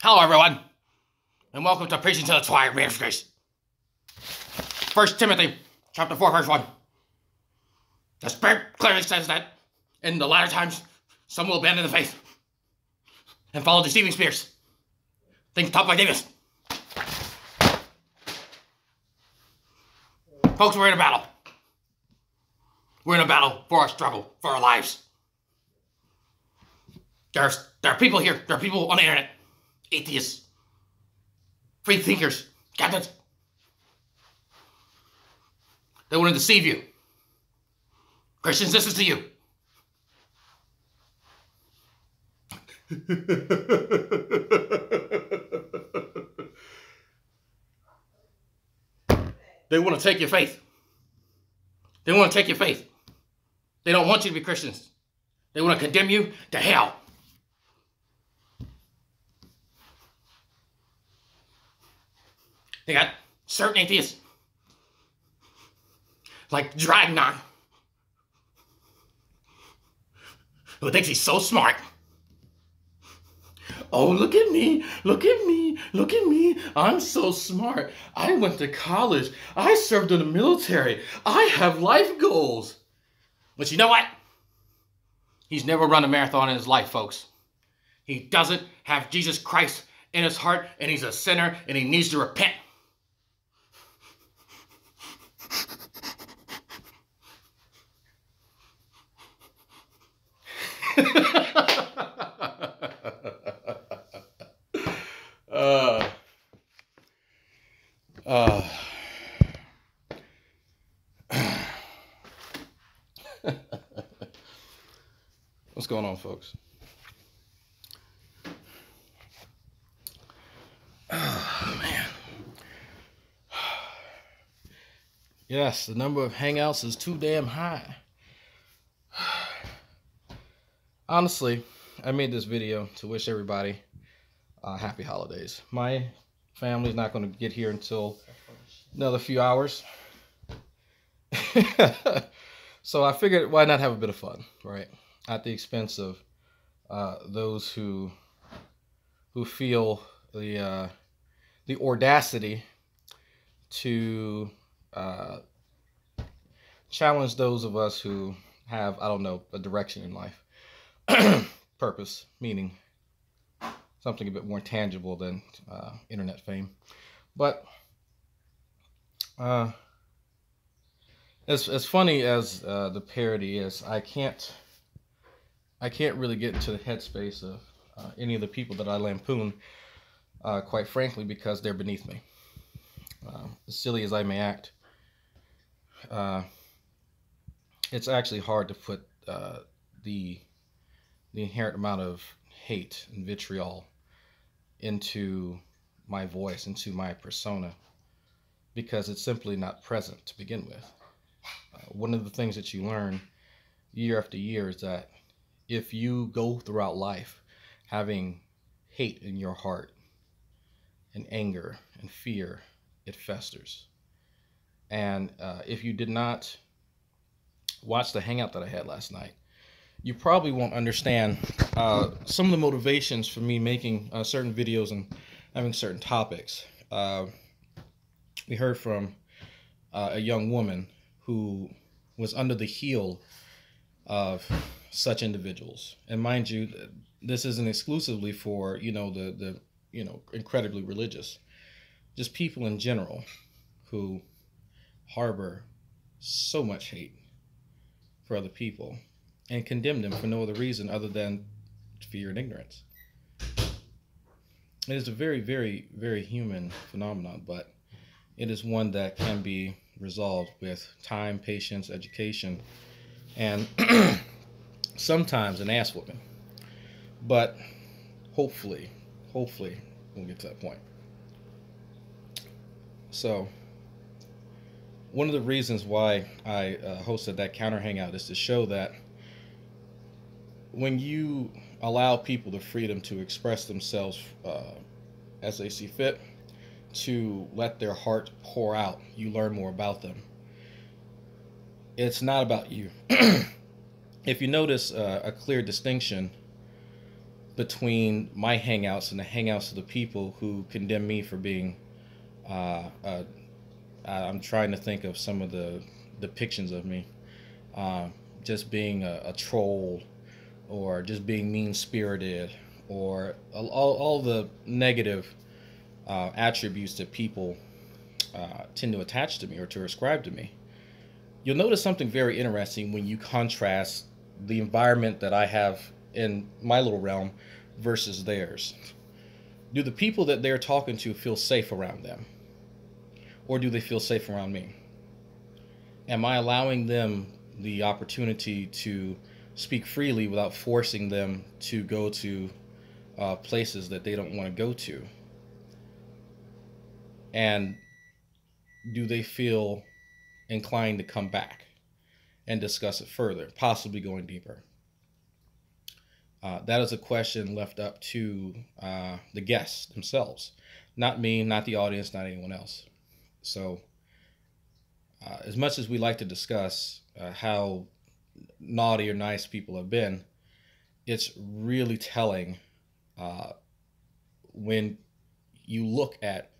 Hello, everyone, and welcome to Preaching to the Choir Ministries. 1 Timothy chapter 4, verse 1. The Spirit clearly says that in the latter times, some will abandon the faith and follow deceiving spirits. Things taught by demons. Folks, we're in a battle. We're in a battle for our struggle, for our lives. There are people here, there are people on the internet, atheists, free thinkers, captains. They want to deceive you. Christians, this is to you. They want to take your faith. They want to take your faith. They don't want you to be Christians. They want to condemn you to hell. They got certain atheists, like Dragnon, who thinks he's so smart. Oh, look at me, look at me, look at me. I'm so smart. I went to college. I served in the military. I have life goals. But you know what? He's never run a marathon in his life, folks. He doesn't have Jesus Christ in his heart, and he's a sinner, and he needs to repent. What's going on, folks? Oh, man. Yes, the number of hangouts is too damn high. Honestly, I made this video to wish everybody happy holidays. My family's not going to get here until another few hours. So I figured, why not have a bit of fun, right? At the expense of those who feel the audacity to challenge those of us who have, I don't know, a direction in life. Purpose, meaning something a bit more tangible than internet fame. But as funny as the parody is, I can't really get into the headspace of any of the people that I lampoon, quite frankly, because they're beneath me. As silly as I may act, it's actually hard to put the inherent amount of hate and vitriol into my voice, into my persona, because it's simply not present to begin with. One of the things that you learn year after year is that if you go throughout life having hate in your heart and anger and fear, it festers. And if you did not watch the hangout that I had last night, you probably won't understand some of the motivations for me making certain videos and having certain topics. We heard from a young woman who was under the heel of such individuals. And mind you, this isn't exclusively for, the incredibly religious. Just people in general who harbor so much hate for other people and condemn them for no other reason other than fear and ignorance. It is a very, very, very human phenomenon, but it is one that can be resolved with time, patience, education, and sometimes an ass whooping. But hopefully we'll get to that point. So one of the reasons why I hosted that counter hangout is to show that when you allow people the freedom to express themselves as they see fit, to let their heart pour out, you learn more about them. It's not about you. If you notice a clear distinction between my hangouts and the hangouts of the people who condemn me for being. Uh, I'm trying to think of some of the depictions of me, uh, just being a troll, or just being mean spirited, or all the negative attributes that people tend to attach to me or to ascribe to me. You'll notice something very interesting when you contrast the environment that I have in my little realm versus theirs. Do the people that they're talking to feel safe around them? Or do they feel safe around me? Am I allowing them the opportunity to speak freely without forcing them to go to places that they don't want to go to? And do they feel inclined to come back and discuss it further, possibly going deeper? That is a question left up to the guests themselves, not me, not the audience, not anyone else. So, as much as we like to discuss how naughty or nice people have been, it's really telling uh, when you look at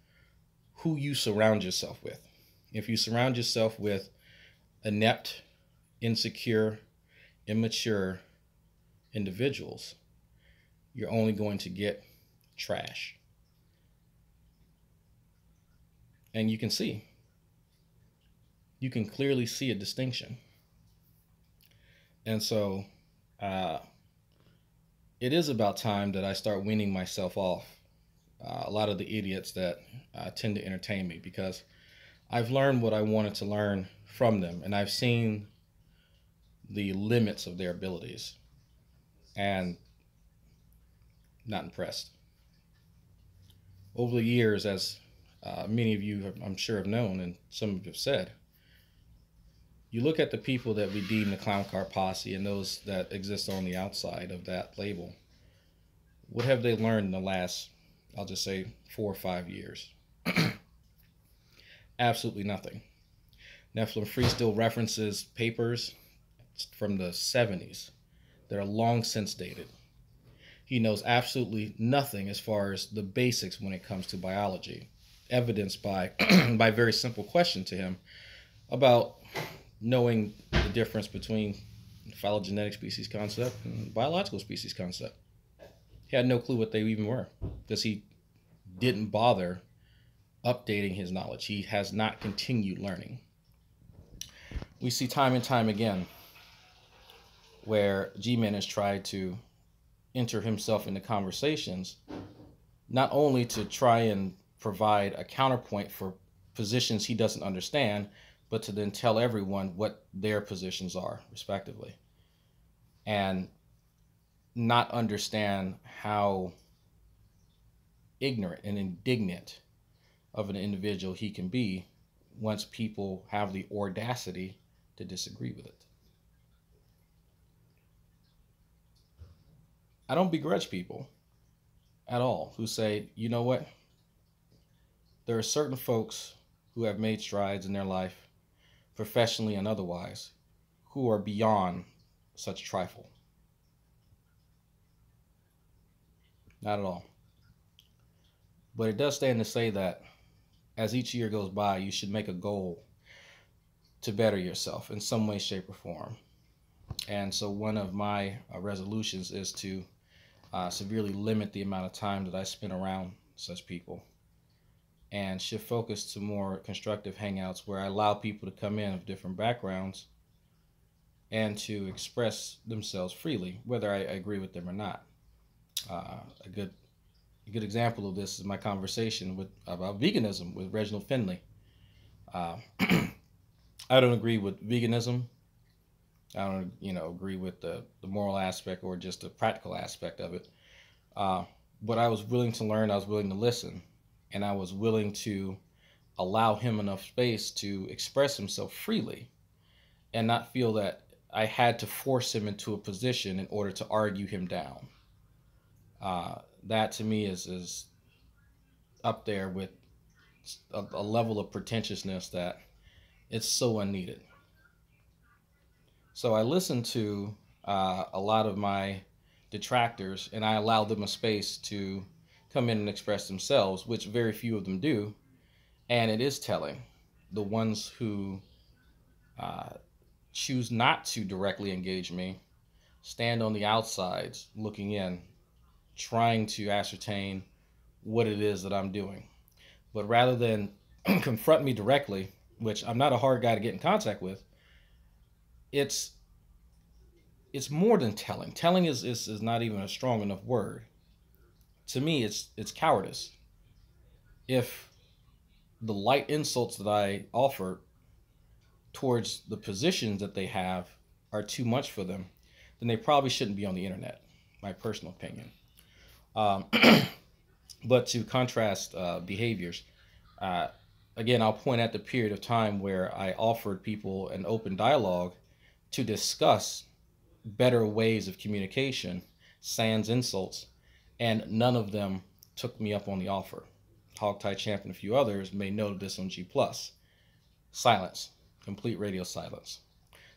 who you surround yourself with. If you surround yourself with inept, insecure, immature individuals, you're only going to get trash. And you can clearly see a distinction. And so it is about time that I start weaning myself off a lot of the idiots that tend to entertain me, because I've learned what I wanted to learn from them, and I've seen the limits of their abilities, and not impressed. Over the years, as many of you I'm sure have known, and some of you have said, you look at the people that we deem the clown car posse and those that exist on the outside of that label. What have they learned in the last, I'll just say, 4 or 5 years? Absolutely nothing. Nephilim Free still references papers from the 70s that are long since dated. He knows absolutely nothing as far as the basics when it comes to biology, evidenced by by a very simple question to him about knowing the difference between phylogenetic species concept and biological species concept. He had no clue what they even were, because he didn't bother updating his knowledge. He has not continued learning. We see time and time again where G-Man has tried to enter himself into conversations, not only to try and provide a counterpoint for positions he doesn't understand, but to then tell everyone what their positions are, respectively, and not understand how ignorant and indignant of an individual he can be once people have the audacity to disagree with it. I don't begrudge people at all who say, you know what? There are certain folks who have made strides in their life, professionally and otherwise, who are beyond such trifle. Not at all. But it does stand to say that as each year goes by, you should make a goal to better yourself in some way, shape, or form. And so one of my resolutions is to severely limit the amount of time that I spend around such people, and shift focus to more constructive hangouts where I allow people to come in of different backgrounds and to express themselves freely, whether I agree with them or not. A good example of this is my conversation about veganism with Reginald Finley. I don't agree with veganism. I don't, agree with the moral aspect or just the practical aspect of it. But I was willing to learn. I was willing to listen, and I was willing to allow him enough space to express himself freely, and not feel that I had to force him into a position in order to argue him down. That to me is up there with a level of pretentiousness that it's so unneeded. So I listened to a lot of my detractors, and I allow them a space to come in and express themselves, which very few of them do. And it is telling. The ones who uh, choose not to directly engage me stand on the outsides looking in, trying to ascertain what it is that I'm doing. But rather than confront me directly, which I'm not a hard guy to get in contact with, it's it's more than telling. Telling is not even a strong enough word. To me, it's cowardice. If the light insults that I offer towards the positions that they have are too much for them, then they probably shouldn't be on the internet. My personal opinion. Um, but to contrast behaviors, uh, again, I'll point at the period of time where I offered people an open dialogue to discuss better ways of communication, sans insults, and none of them took me up on the offer. Hogtie Champ and a few others may know this on G+. Silence. Complete radio silence.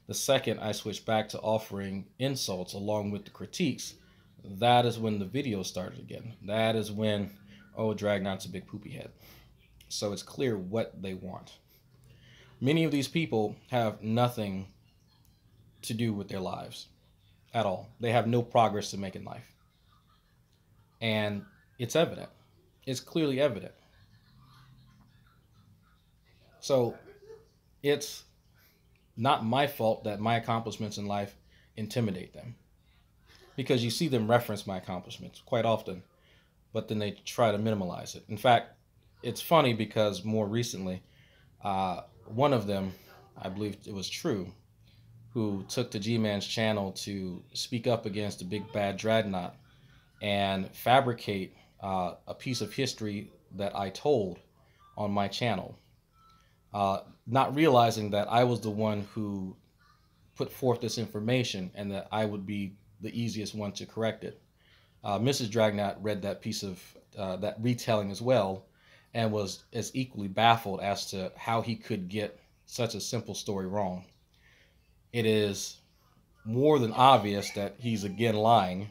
The second I switched back to offering insults along with the critiques, that is when the video started again. That is when, oh, Dragnot's a big poopy head. So it's clear what they want. Many of these people have nothing to do with their lives at all. They have no progress to make in life. And it's evident. It's clearly evident. So it's not my fault that my accomplishments in life intimidate them. Because you see them reference my accomplishments quite often, but then they try to minimize it. In fact, it's funny because more recently, one of them, I believe it was True, who took to G-Man's channel to speak up against the big bad Dreadnought and fabricate a piece of history that I told on my channel, not realizing that I was the one who put forth this information and that I would be the easiest one to correct it. Mrs. Dragnot read that piece of that retelling as well and was as equally baffled as to how he could get such a simple story wrong. It is more than obvious that he's again lying,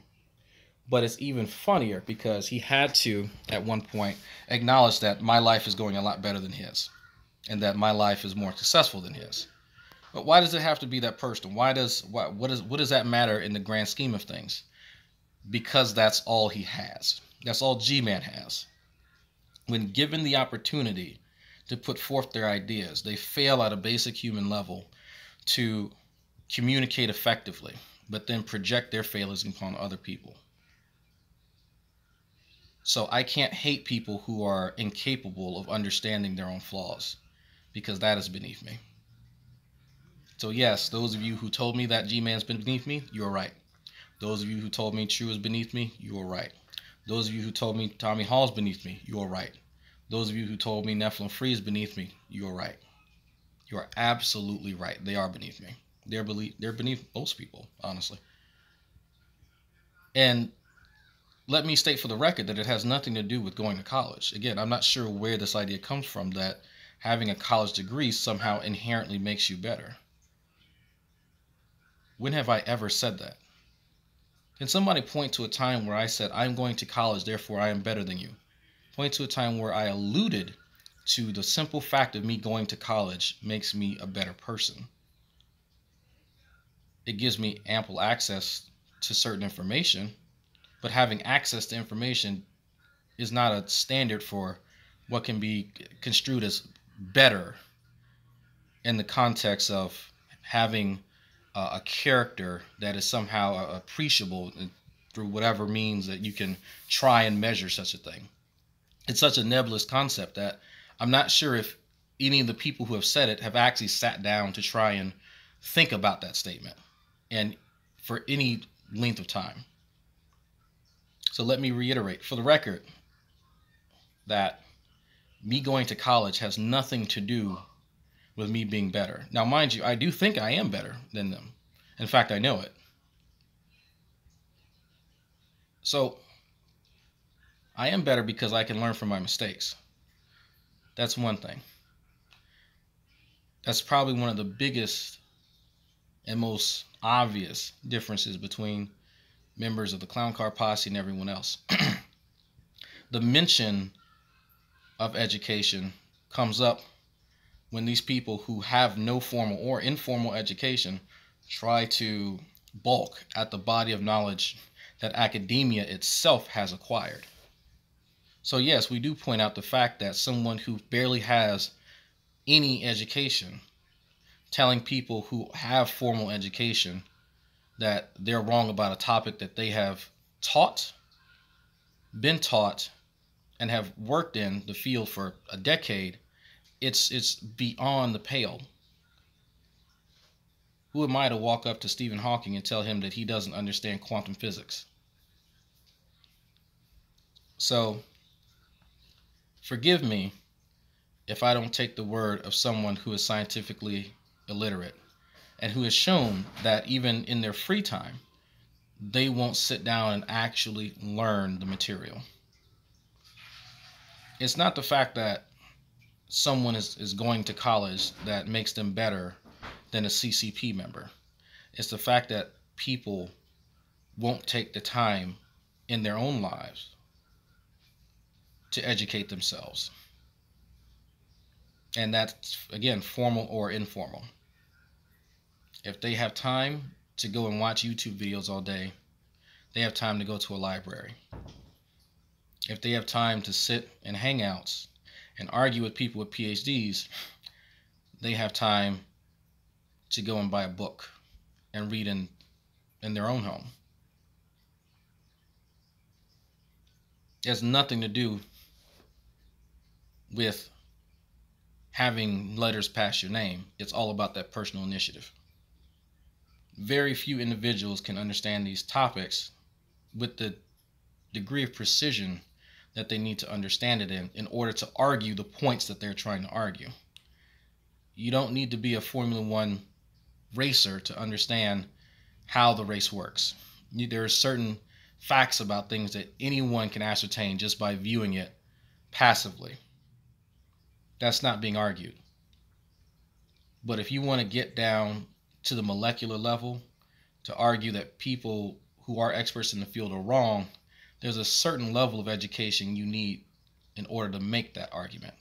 but it's even funnier because he had to, at one point, acknowledge that my life is going a lot better than his and that my life is more successful than his. But why does it have to be that person? What does that matter in the grand scheme of things? Because that's all he has. That's all G-Man has. When given the opportunity to put forth their ideas, they fail at a basic human level to communicate effectively, but then project their failures upon other people. So I can't hate people who are incapable of understanding their own flaws, because that is beneath me. So yes, those of you who told me that G-Man's been beneath me, you're right. Those of you who told me True is beneath me, you are right. Those of you who told me Tommy Hall's beneath me, you are right. Those of you who told me Nephilim Free is beneath me, you are right. You are absolutely right. They are beneath me. They're beneath most people, honestly. And let me state for the record that it has nothing to do with going to college. Again, I'm not sure where this idea comes from that having a college degree somehow inherently makes you better. When have I ever said that? Can somebody point to a time where I said, I'm going to college, therefore I am better than you? Point to a time where I alluded to the simple fact of me going to college makes me a better person. It gives me ample access to certain information, but having access to information is not a standard for what can be construed as better in the context of having a character that is somehow appreciable through whatever means that you can try and measure such a thing. It's such a nebulous concept that I'm not sure if any of the people who have said it have actually sat down to try and think about that statement, and for any length of time. So let me reiterate for the record that me going to college has nothing to do with me being better. Now, mind you, I do think I am better than them. In fact, I know it. So I am better because I can learn from my mistakes. That's one thing. That's probably one of the biggest and most obvious differences between members of the Clown Car Posse, and everyone else. The mention of education comes up when these people who have no formal or informal education try to balk at the body of knowledge that academia itself has acquired. So yes, we do point out the fact that someone who barely has any education telling people who have formal education that they're wrong about a topic that they have taught, been taught, and have worked in the field for a decade, it's beyond the pale. Who am I to walk up to Stephen Hawking and tell him that he doesn't understand quantum physics? So, forgive me if I don't take the word of someone who is scientifically illiterate and who has shown that even in their free time, they won't sit down and actually learn the material. It's not the fact that someone is going to college that makes them better than a CCP member. It's the fact that people won't take the time in their own lives to educate themselves. And that's, again, formal or informal. If they have time to go and watch YouTube videos all day, they have time to go to a library. If they have time to sit in hangouts and argue with people with PhDs, they have time to go and buy a book and read in their own home. It has nothing to do with having letters pass your name. It's all about that personal initiative. Very few individuals can understand these topics with the degree of precision that they need to understand it in order to argue the points that they're trying to argue. You don't need to be a Formula One racer to understand how the race works. There are certain facts about things that anyone can ascertain just by viewing it passively. That's not being argued. But if you want to get down to the molecular level to argue that people who are experts in the field are wrong, there's a certain level of education you need in order to make that argument.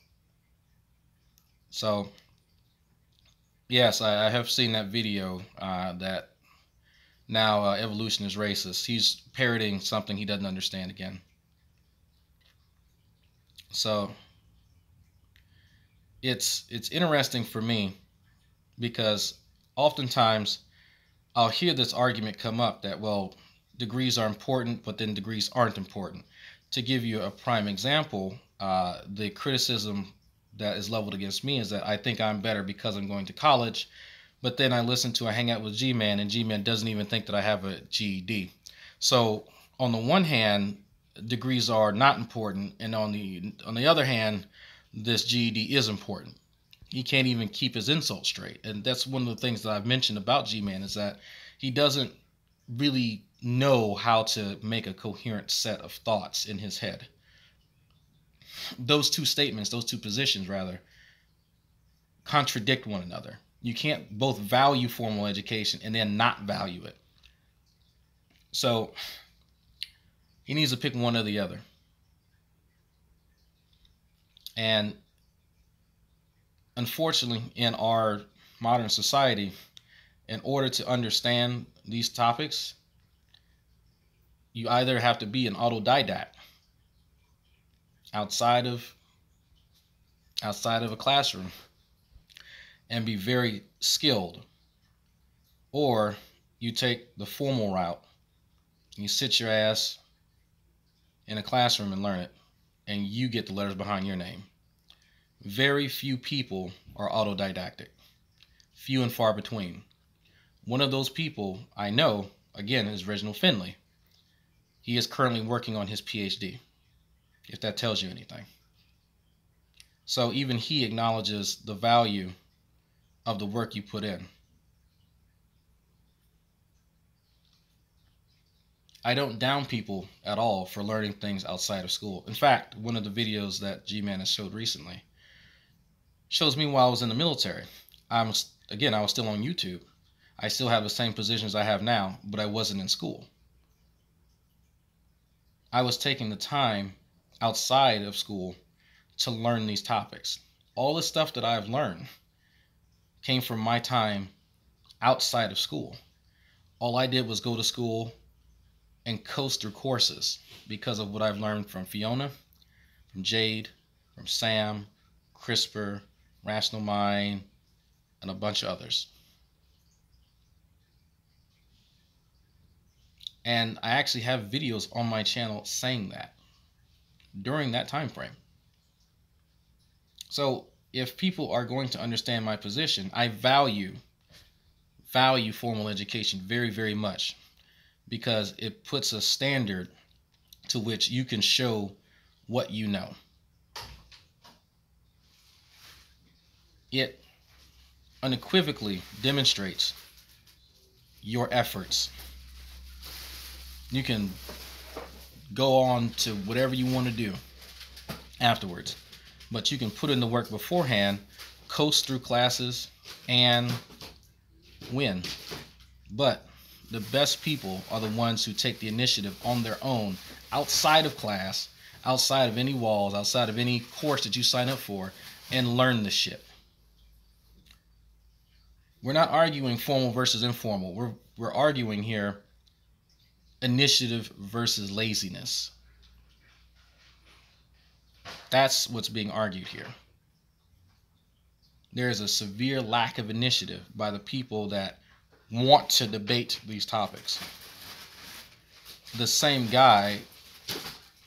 So, yes, I have seen that video that now evolution is racist. He's parroting something he doesn't understand again. So, it's interesting for me because oftentimes I'll hear this argument come up that, well, degrees are important, but then degrees aren't important. To give you a prime example, the criticism that is leveled against me is that I think I'm better because I'm going to college, but then I listen to a hangout with G-Man, and G-Man doesn't even think that I have a GED. So on the one hand, degrees are not important, and on the other hand, this GED is important. He can't even keep his insults straight. And that's one of the things that I've mentioned about G-Man is that he doesn't really know how to make a coherent set of thoughts in his head. Those two statements, those two positions rather, contradict one another. You can't both value formal education and then not value it. So he needs to pick one or the other. And unfortunately, in our modern society, in order to understand these topics, you either have to be an autodidact outside of a classroom and be very skilled, or you take the formal route. You sit your ass in a classroom and learn it, and you get the letters behind your name. Very few people are autodidactic. Few and far between. One of those people I know, again, is Reginald Finley. He is currently working on his PhD, if that tells you anything. So even he acknowledges the value of the work you put in. I don't down people at all for learning things outside of school. In fact, one of the videos that G-Man has showed recently shows me while I was in the military. I was still on YouTube. I still have the same positions I have now, but I wasn't in school. I was taking the time outside of school to learn these topics. All the stuff that I've learned came from my time outside of school. All I did was go to school and coast through courses because of what I've learned from Fiona, from Jade, from Sam, CRISPR, Rational Mind, and a bunch of others. And I actually have videos on my channel saying that during that time frame. So if people are going to understand my position, I value formal education very, very much, because it puts a standard to which you can show what you know. It unequivocally demonstrates your efforts. You can go on to whatever you want to do afterwards, but you can put in the work beforehand, coast through classes, and win. But the best people are the ones who take the initiative on their own, outside of class, outside of any walls, outside of any course that you sign up for, and learn the shit. We're not arguing formal versus informal. We're arguing here initiative versus laziness. That's what's being argued here. There is a severe lack of initiative by the people that want to debate these topics. The same guy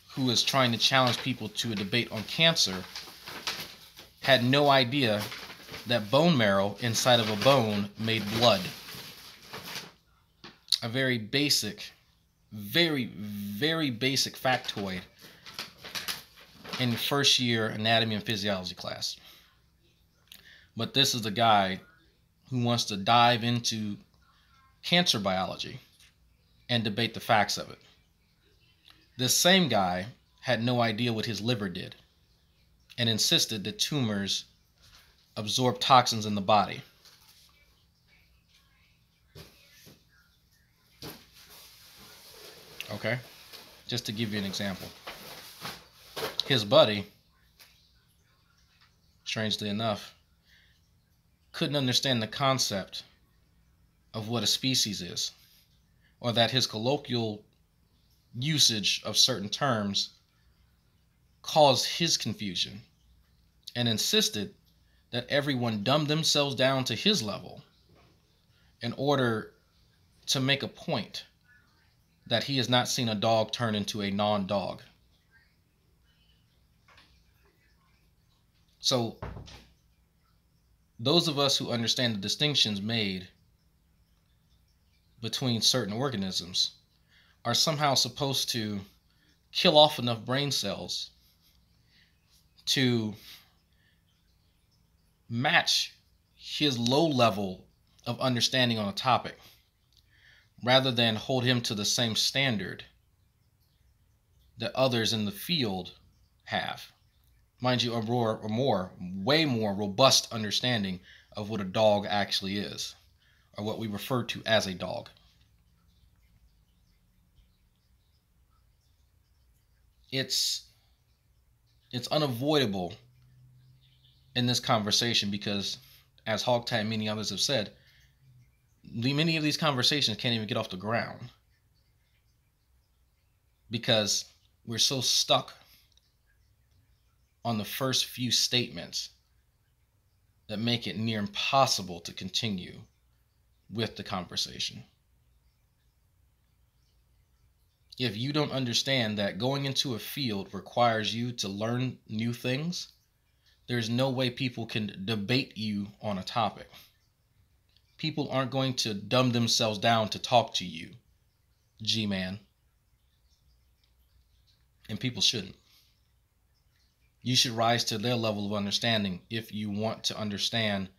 who is trying to challenge people to a debate on cancer had no idea that bone marrow inside of a bone made blood. A very basic, very, very basic factoid in first year anatomy and physiology class. But this is the guy who wants to dive into cancer biology and debate the facts of it. This same guy had no idea what his liver did and insisted that tumors absorb toxins in the body. Okay? Just to give you an example. His buddy, strangely enough, couldn't understand the concept of what a species is, or that his colloquial usage of certain terms caused his confusion, and insisted that everyone dumb themselves down to his level in order to make a point that he has not seen a dog turn into a non-dog. So those of us who understand the distinctions made between certain organisms are somehow supposed to kill off enough brain cells to match his low level of understanding on a topic, rather than hold him to the same standard that others in the field have. Mind you, way more robust understanding of what a dog actually is, or what we refer to as a dog. It's unavoidable in this conversation because, as Hogtie and many others have said, many of these conversations can't even get off the ground because we're so stuck on the first few statements that make it near impossible to continue with the conversation. If you don't understand that going into a field requires you to learn new things, there's no way people can debate you on a topic. People aren't going to dumb themselves down to talk to you, G-Man. And people shouldn't. You should rise to their level of understanding if you want to understand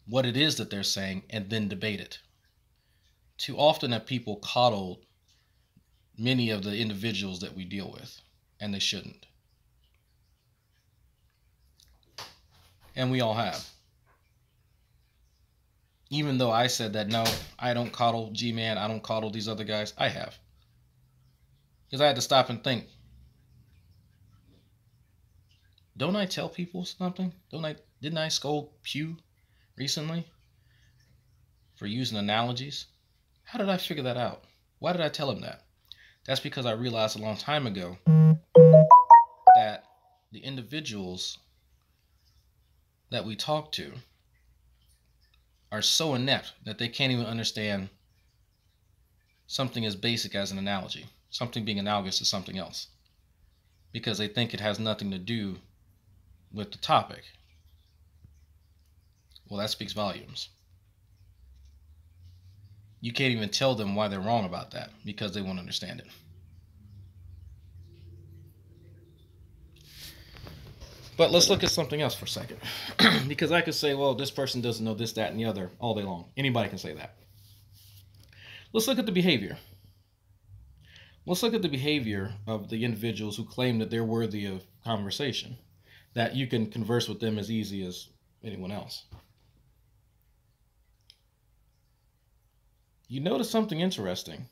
what it is that they're saying and then debate it. Too often have people coddled many of the individuals that we deal with, and they shouldn't. And we all have. Even though I said that, no, I don't coddle G-Man, I don't coddle these other guys, I have. Because I had to stop and think, don't I tell people something? Didn't I scold Pew recently for using analogies? How did I figure that out? Why did I tell him that? That's because I realized a long time ago that the individuals that we talk to are so inept that they can't even understand something as basic as an analogy, something being analogous to something else, because they think it has nothing to do with the topic. Well, that speaks volumes. You can't even tell them why they're wrong about that because they won't understand it. But let's look at something else for a second. Because I could say, well, this person doesn't know this, that, and the other all day long. Anybody can say that. Let's look at the behavior. Let's look at the behavior of the individuals who claim that they're worthy of conversation, that you can converse with them as easy as anyone else. You notice something interesting.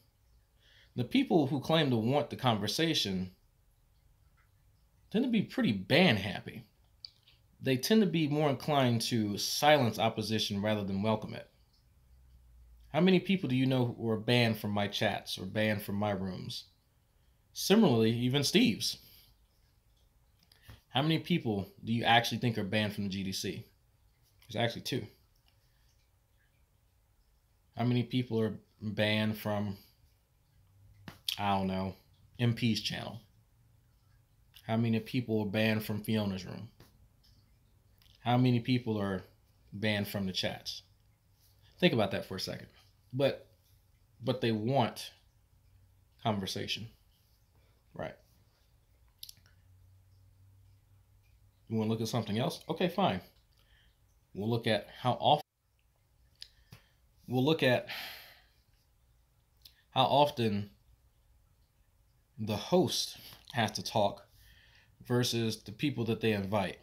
The people who claim to want the conversation tend to be pretty ban happy. They tend to be more inclined to silence opposition rather than welcome it. How many people do you know who are banned from my chats or banned from my rooms? Similarly, even Steve's. How many people do you actually think are banned from the GDC? There's actually 2. How many people are banned from, I don't know, MP's channel? How many people are banned from Fiona's room? How many people are banned from the chats? Think about that for a second. But they want conversation. Right. You want to look at something else? Okay, fine. We'll look at how often the host has to talk versus the people that they invite.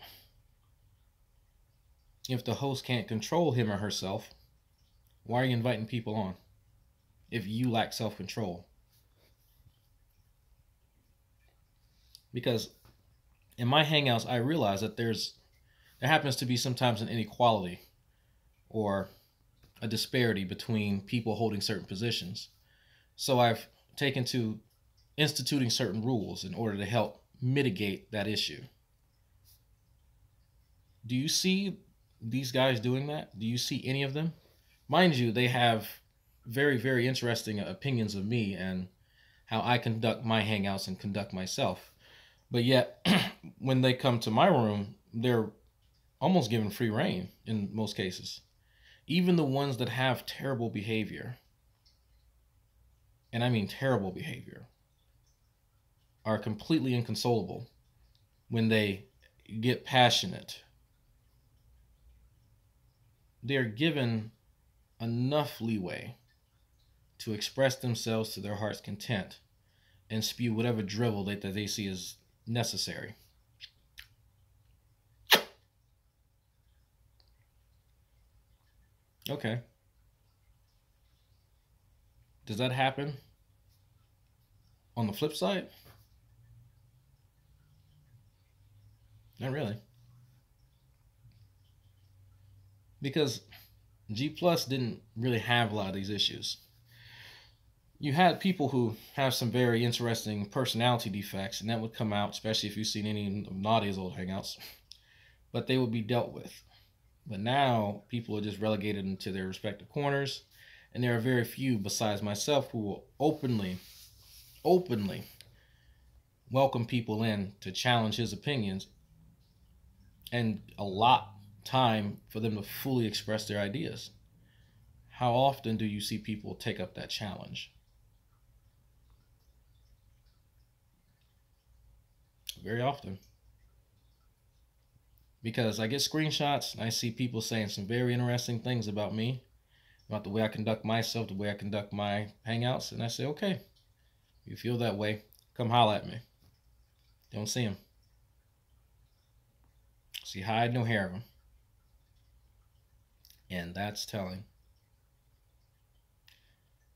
If the host can't control him or herself, why are you inviting people on if you lack self-control? Because in my hangouts, I realize that there happens to be sometimes an inequality or a disparity between people holding certain positions. So I've taken to instituting certain rules in order to help mitigate that issue. Do you see these guys doing that? Do you see any of them? Mind you, they have very, very interesting opinions of me and how I conduct my hangouts and conduct myself. But yet, when they come to my room, they're almost given free reign in most cases. Even the ones that have terrible behavior, and I mean terrible behavior, are completely inconsolable when they get passionate. They're given enough leeway to express themselves to their heart's content and spew whatever drivel that they see as necessary. Okay. Does that happen on the flip side? Not really. Because G Plus didn't really have a lot of these issues. You had people who have some very interesting personality defects, and that would come out, especially if you've seen any of Nadia's old hangouts, but they would be dealt with. But now people are just relegated into their respective corners, and there are very few besides myself who will openly welcome people in to challenge his opinions and allot time for them to fully express their ideas. How often do you see people take up that challenge? Very often. Because I get screenshots and I see people saying some very interesting things about me, about the way I conduct myself, the way I conduct my hangouts, and I say, okay, if you feel that way, come holler at me. Don't see them. See hide no hair of them. And that's telling.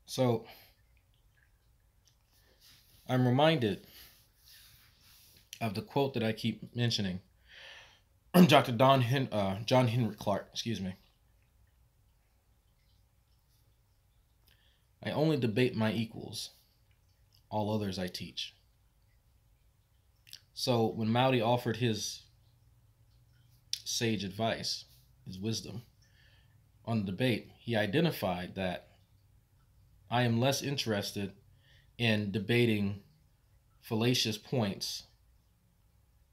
So I'm reminded of the quote that I keep mentioning Dr. John Henry Clark, excuse me. I only debate my equals. All others I teach. So when Maudi offered his sage advice, his wisdom on the debate, he identified that I am less interested in debating fallacious points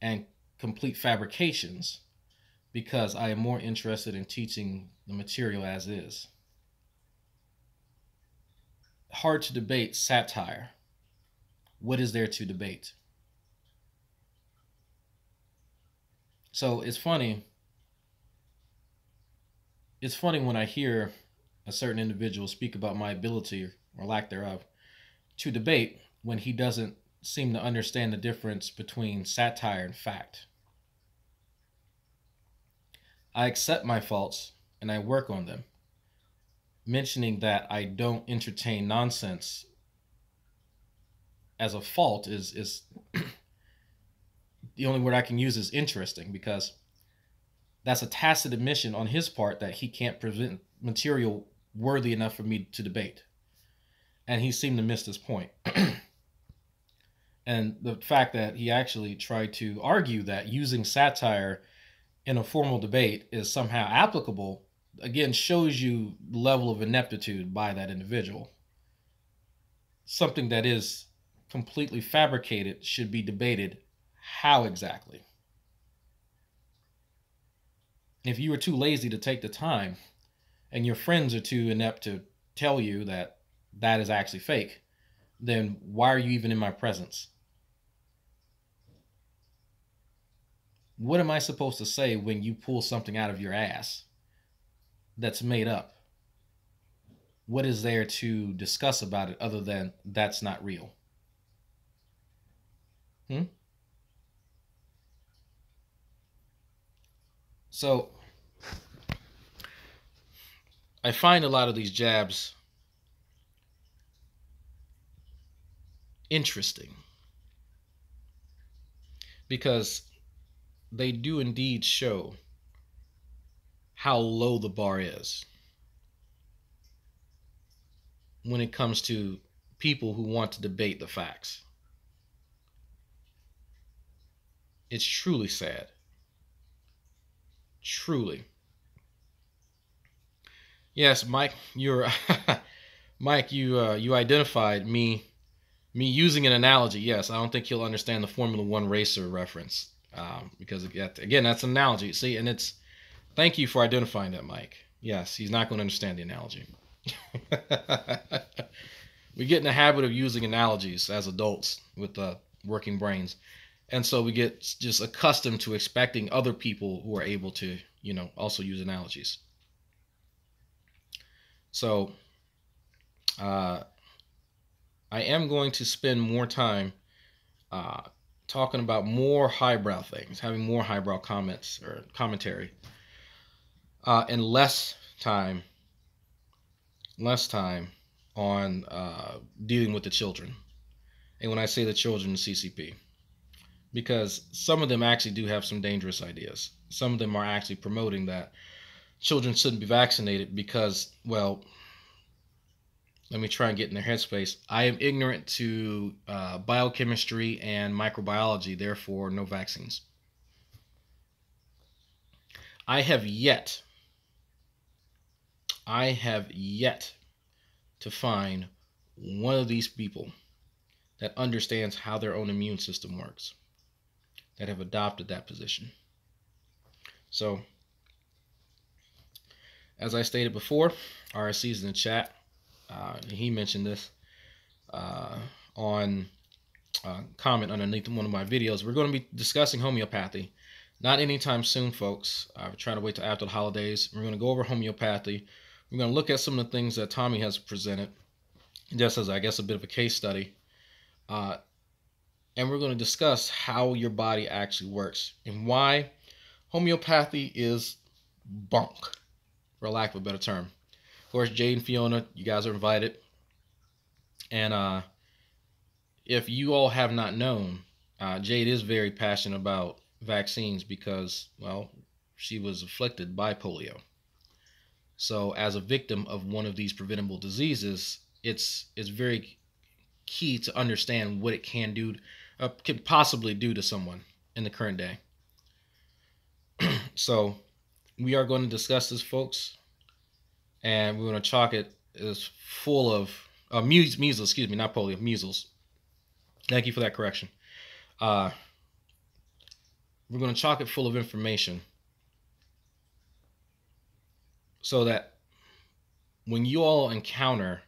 and complete fabrications because I am more interested in teaching the material as is. Hard to debate satire. What is there to debate? So it's funny. It's funny when I hear a certain individual speak about my ability or lack thereof to debate when he doesn't seem to understand the difference between satire and fact. I accept my faults and I work on them. Mentioning that I don't entertain nonsense as a fault is the only word I can use is interesting, because that's a tacit admission on his part that he can't present material worthy enough for me to debate. And he seemed to miss this point. And the fact that he actually tried to argue that using satire in a formal debate is somehow applicable, again, shows you the level of ineptitude by that individual. Something that is completely fabricated should be debated. How exactly? If you are too lazy to take the time and your friends are too inept to tell you that that is actually fake, then why are you even in my presence? What am I supposed to say when you pull something out of your ass that's made up? What is there to discuss about it other than that's not real? So I find a lot of these jabs interesting because they do indeed show how low the bar is when it comes to people who want to debate the facts. It's truly sad. Truly. Yes, Mike, you're Mike. You identified me using an analogy. Yes, I don't think he'll understand the Formula One racer reference because again, that's an analogy. See, and it's thank you for identifying that, Mike. Yes, he's not going to understand the analogy. We get in the habit of using analogies as adults with working brains, and so we get just accustomed to expecting other people who are able to, also use analogies. So I am going to spend more time talking about more highbrow things, having more highbrow comments or commentary, and less time on dealing with the children. And when I say the children, the CCP, because some of them actually do have some dangerous ideas. Some of them are actually promoting that children shouldn't be vaccinated because, well, let me try and get in their headspace. I am ignorant to biochemistry and microbiology, therefore no vaccines. I have yet to find one of these people that understands how their own immune system works, that have adopted that position. So, as I stated before, RSC's in the chat. He mentioned this on comment underneath one of my videos. We're going to be discussing homeopathy. Not anytime soon, folks. We're trying to wait till after the holidays. We're going to go over homeopathy. We're going to look at some of the things that Tommy has presented, just as, I guess, a bit of a case study. And we're going to discuss how your body actually works and why homeopathy is bunk, for lack of a better term. Of course, Jade and Fiona, you guys are invited. And if you all have not known, Jade is very passionate about vaccines because, well, she was afflicted by polio. So, as a victim of one of these preventable diseases, it's very key to understand what it can do, can possibly do to someone in the current day. So, we are going to discuss this, folks, and we're going to chalk it as full of measles. Excuse me, not polio, measles. Thank you for that correction. Uh, we're going to chalk it full of information so that when you all encounter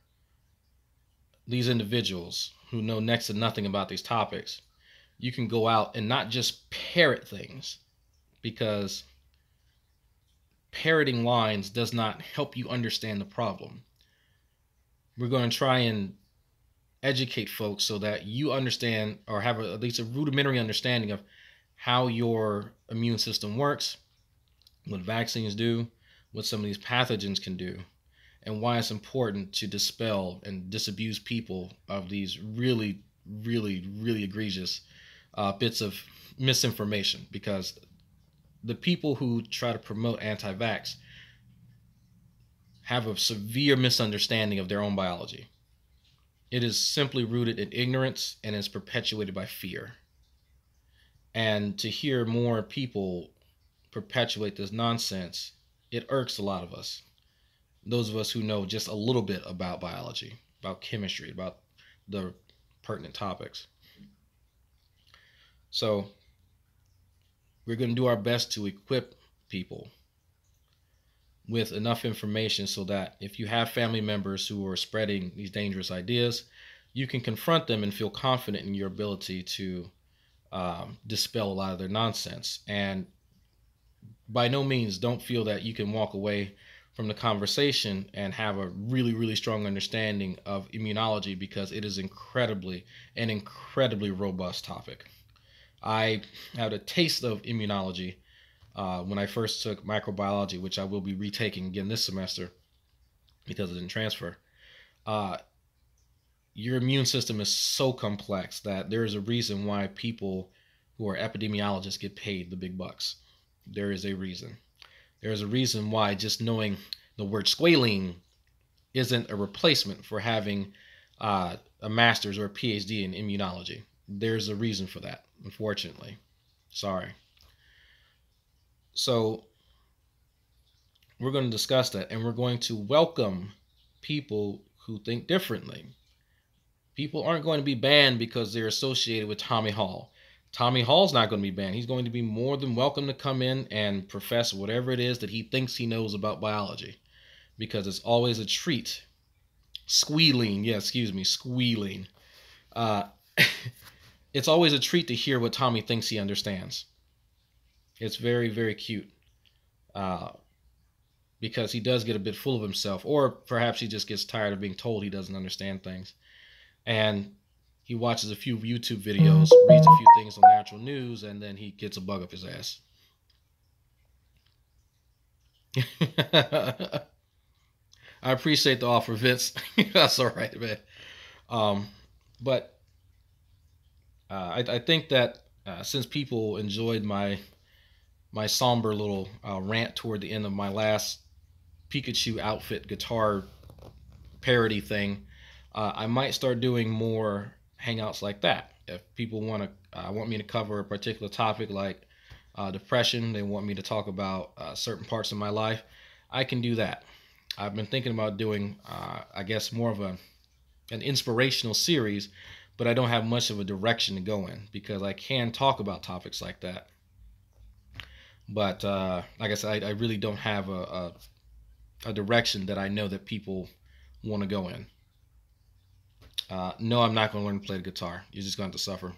these individuals who know next to nothing about these topics, you can go out and not just parrot things, because parroting lines does not help you understand the problem. We're going to try and educate folks so that you understand, or have at least a rudimentary understanding of how your immune system works, what vaccines do, what some of these pathogens can do, and why it's important to dispel and disabuse people of these really, really, really egregious bits of misinformation. Because the people who try to promote anti-vax have a severe misunderstanding of their own biology. It is simply rooted in ignorance and is perpetuated by fear. And to hear more people perpetuate this nonsense, it irks a lot of us. Those of us who know just a little bit about biology, about chemistry, about the pertinent topics. So we're going to do our best to equip people with enough information so that if you have family members who are spreading these dangerous ideas, you can confront them and feel confident in your ability to dispel a lot of their nonsense. And by no means don't feel that you can walk away from the conversation and have a really, really strong understanding of immunology, because it is an incredibly robust topic. I had a taste of immunology when I first took microbiology, which I will be retaking again this semester because it didn't transfer. Your immune system is so complex that there is a reason why people who are epidemiologists get paid the big bucks. There is a reason. There is a reason why just knowing the word squalene isn't a replacement for having a master's or a PhD in immunology. There's a reason for that, unfortunately. Sorry. So we're going to discuss that, and we're going to welcome people who think differently. People aren't going to be banned because they're associated with Tommy Hall. Tommy Hall's not going to be banned. He's going to be more than welcome to come in and profess whatever it is that he thinks he knows about biology, because it's always a treat. Squealing. It's always a treat to hear what Tommy thinks he understands. It's very, very cute. Because he does get a bit full of himself, or perhaps he just gets tired of being told he doesn't understand things. And he watches a few YouTube videos, reads a few things on natural news, and then he gets a bug up his ass. I appreciate the offer, Vince. That's all right, man. But I think that since people enjoyed my somber little rant toward the end of my last Pikachu outfit guitar parody thing, I might start doing more hangouts like that. If people want me to cover a particular topic like depression, they want me to talk about certain parts of my life, I can do that. I've been thinking about doing, I guess, more of an inspirational series, but I don't have much of a direction to go in, because I can talk about topics like that. But like I said, I really don't have a direction that I know that people want to go in. No, I'm not going to learn to play the guitar. You're just going to have to suffer.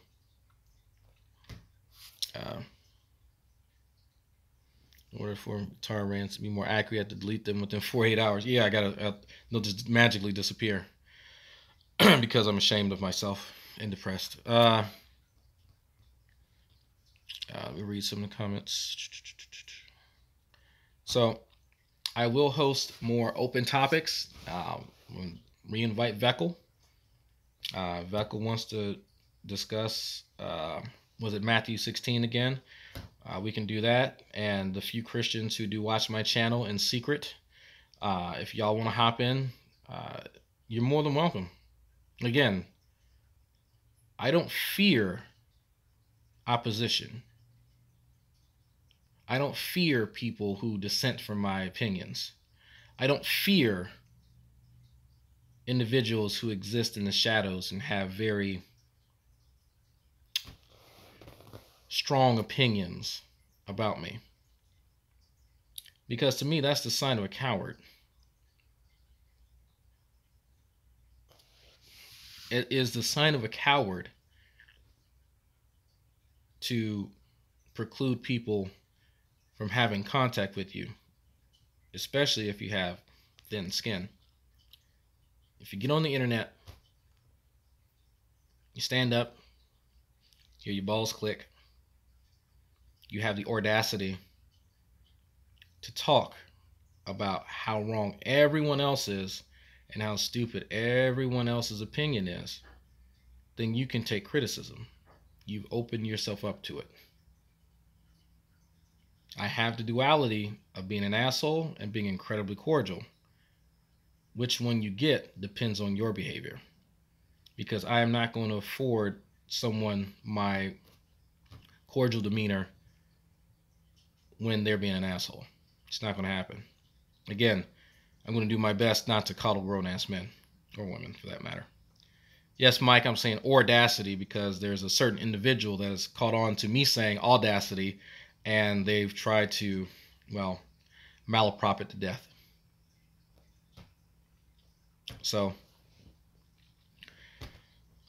In order for guitar rants to be more accurate, I have to delete them within 48 hours. Yeah, they'll just magically disappear because I'm ashamed of myself and depressed. Let me read some of the comments. So I will host more open topics. Re-invite Veckel. Veckel wants to discuss was it Matthew 16 again? We can do that. And the few Christians who do watch my channel in secret, if y'all want to hop in, you're more than welcome. Again, I don't fear opposition. I don't fear people who dissent from my opinions. I don't fear individuals who exist in the shadows and have very strong opinions about me. Because to me, that's the sign of a coward. It is the sign of a coward to preclude people from having contact with you, especially if you have thin skin. If you get on the internet, you stand up, hear your balls click, you have the audacity to talk about how wrong everyone else is and how stupid everyone else's opinion is, then you can take criticism. You've opened yourself up to it. I have the duality of being an asshole and being incredibly cordial. Which one you get depends on your behavior. Because I am not going to afford someone my cordial demeanor when they're being an asshole. It's not going to happen. Again, I'm going to do my best not to coddle grown-ass men, or women for that matter. Yes, Mike, I'm saying audacity because there's a certain individual that has caught on to me saying audacity, and they've tried to, well, malaprop it to death. So,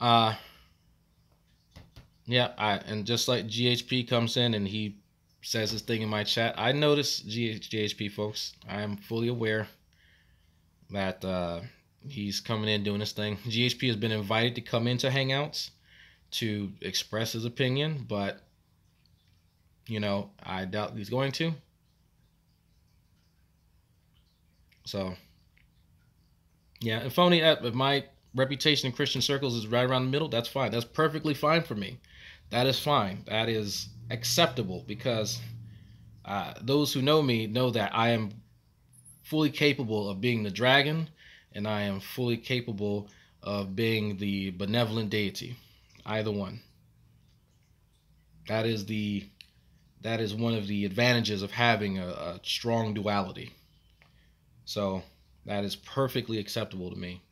yeah, and just like GHP comes in and he says his thing in my chat, I notice GHP, folks. I am fully aware that he's coming in doing his thing. GHP has been invited to come into Hangouts to express his opinion, but, you know, I doubt he's going to. So, yeah, and phony, if my reputation in Christian circles is right around the middle, that's fine. That's perfectly fine for me. That is fine. That is acceptable because those who know me know that I am fully capable of being the dragon, and I am fully capable of being the benevolent deity. Either one. That is one of the advantages of having a strong duality. So that is perfectly acceptable to me.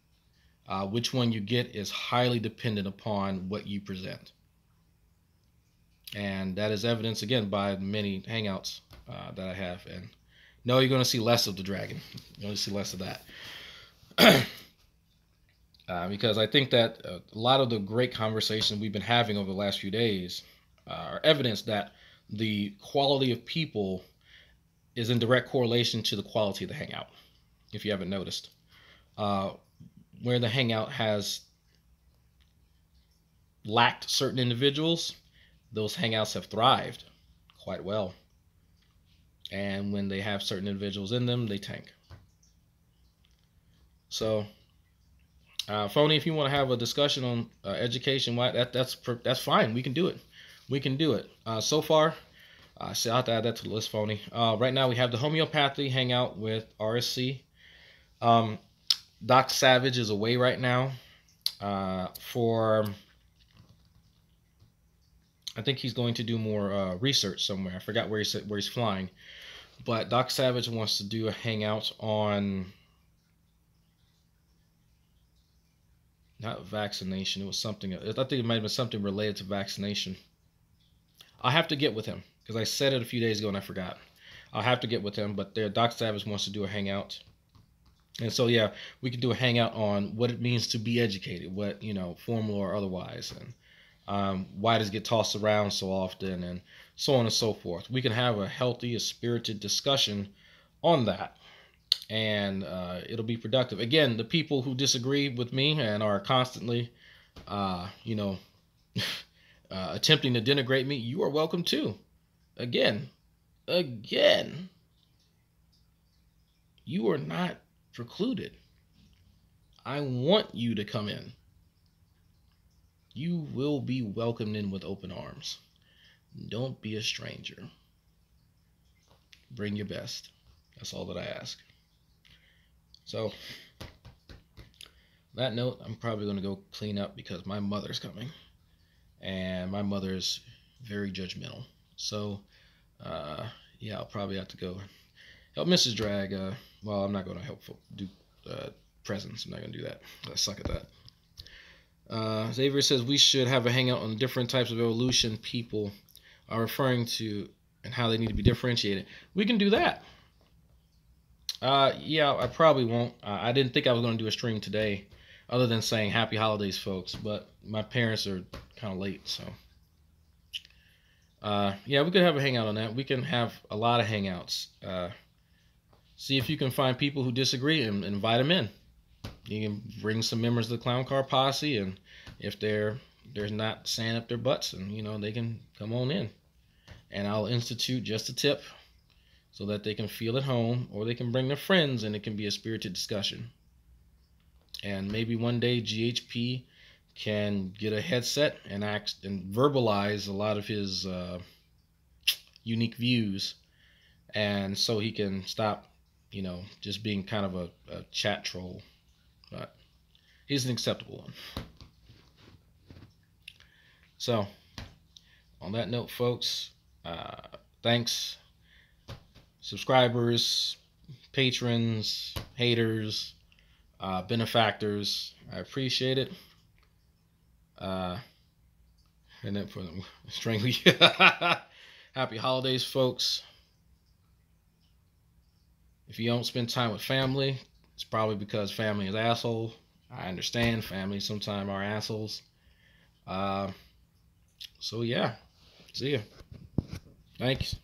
Which one you get is highly dependent upon what you present. And that is evidenced, again, by many Hangouts that I have. And no, you're going to see less of the dragon. You're going to see less of that. Because I think that a lot of the great conversations we've been having over the last few days are evidence that the quality of people is in direct correlation to the quality of the Hangout, if you haven't noticed. Where the Hangout has lacked certain individuals, those Hangouts have thrived quite well. And when they have certain individuals in them, they tank. So, Phony, if you want to have a discussion on education, that's fine. We can do it. We can do it. So far, so I'll have to add that to the list, Phony. Right now, we have the homeopathy Hangout with RSC. Doc Savage is away right now for... I think he's going to do more research somewhere. I forgot where he's flying. But Doc Savage wants to do a hangout on... not vaccination. It was something... I think it might have been something related to vaccination. I'll have to get with him. Because I said it a few days ago and I forgot. I'll have to get with him. But Doc Savage wants to do a hangout. And so, yeah, we can do a hangout on what it means to be educated. What, you know, formal or otherwise. And why does it get tossed around so often, and so on and so forth. We can have a healthy, a spirited discussion on that, and it'll be productive. Again, the people who disagree with me and are constantly, attempting to denigrate me, you are welcome too. Again, you are not precluded. I want you to come in. You will be welcomed in with open arms. Don't be a stranger. Bring your best. That's all that I ask. So, that note, I'm probably going to go clean up because my mother's coming. And my mother's very judgmental. So, yeah, I'll probably have to go help Mrs. Drag. Well, I'm not going to help do presents. I'm not going to do that. I suck at that. Xavier says we should have a hangout on different types of evolution people are referring to and how they need to be differentiated. We can do that. Yeah, I probably won't. I didn't think I was going to do a stream today, other than saying happy holidays, folks. But my parents are kind of late, so yeah, we could have a hangout on that. We can have a lot of hangouts. See if you can find people who disagree and invite them in. You can bring some members of the Clown Car Posse, and if they're not saying up their butts, and they can come on in, and I'll institute just a tip so that they can feel at home, or they can bring their friends, and it can be a spirited discussion. And maybe one day GHP can get a headset and act and verbalize a lot of his unique views, and so he can stop, just being kind of a chat troll. But he's an acceptable one. So, on that note, folks, thanks, subscribers, patrons, haters, benefactors. I appreciate it. And then for them, strangely, happy holidays, folks. If you don't spend time with family, it's probably because family is asshole. I understand family sometimes are assholes. So yeah, see ya. Thanks.